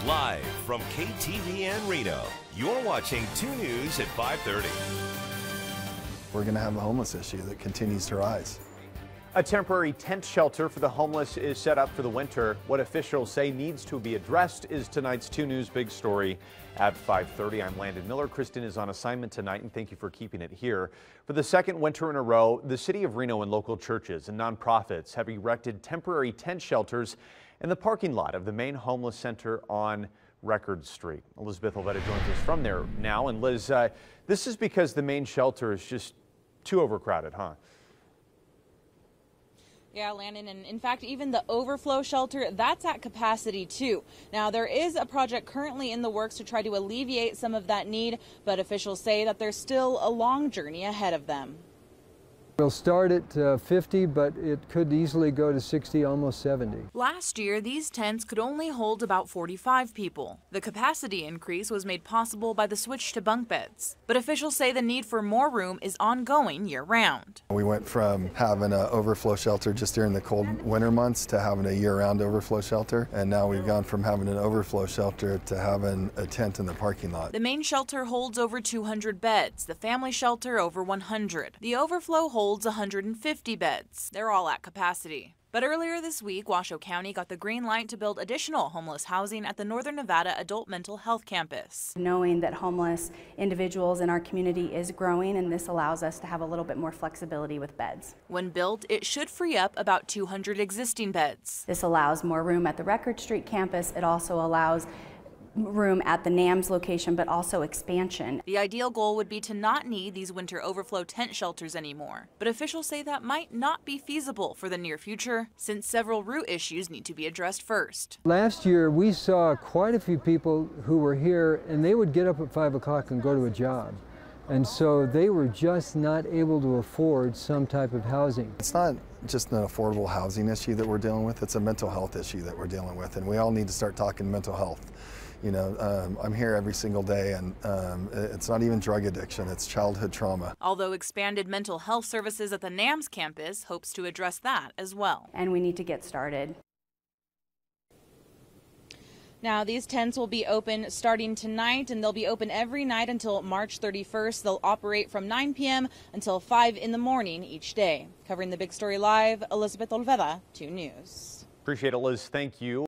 Live from KTVN Reno, you're watching 2 News at 5:30. We're going to have a homeless issue that continues to rise. A temporary tent shelter for the homeless is set up for the winter. What officials say needs to be addressed is tonight's 2 News big story at 5:30. I'm Landon Miller. Kristen is on assignment tonight, and thank you for keeping it here. For the second winter in a row, the city of Reno and local churches and nonprofits have erected temporary tent shelters in the parking lot of the main homeless center on Record Street. Elizabeth Olvera joins us from there now. And Liz, this is because the main shelter is just too overcrowded, huh? Yeah, Landon, and in fact, even the overflow shelter, that's at capacity too. Now, there is a project currently in the works to try to alleviate some of that need, but officials say that there's still a long journey ahead of them. We'll start at 50, but it could easily go to 60, almost 70. Last year, these tents could only hold about 45 people. The capacity increase was made possible by the switch to bunk beds. But officials say the need for more room is ongoing year-round. We went from having an overflow shelter just during the cold winter months to having a year-round overflow shelter. And now we've gone from having an overflow shelter to having a tent in the parking lot. The main shelter holds over 200 beds, the family shelter over 100. The overflow holds 150 beds. They're all at capacity. But earlier this week, Washoe County got the green light to build additional homeless housing at the Northern Nevada Adult Mental Health Campus. Knowing that homeless individuals in our community is growing, and this allows us to have a little bit more flexibility with beds. When built, it should free up about 200 existing beds. This allows more room at the Record Street campus. It also allows room at the NAMS location, but also expansion. The ideal goal would be to not need these winter overflow tent shelters anymore. But officials say that might not be feasible for the near future, since several root issues need to be addressed first. Last year, we saw quite a few people who were here, and they would get up at 5 o'clock and go to a job. And so they were just not able to afford some type of housing. It's not just an affordable housing issue that we're dealing with, it's a mental health issue that we're dealing with, and we all need to start talking mental health. You know, I'm here every single day, and it's not even drug addiction, it's childhood trauma. Although expanded mental health services at the NAMS campus hopes to address that as well. And we need to get started. Now, these tents will be open starting tonight, and they'll be open every night until March 31st. They'll operate from 9 p.m. until 5 in the morning each day. Covering the big story live, Elizabeth Olvera, 2 News. Appreciate it, Liz. Thank you.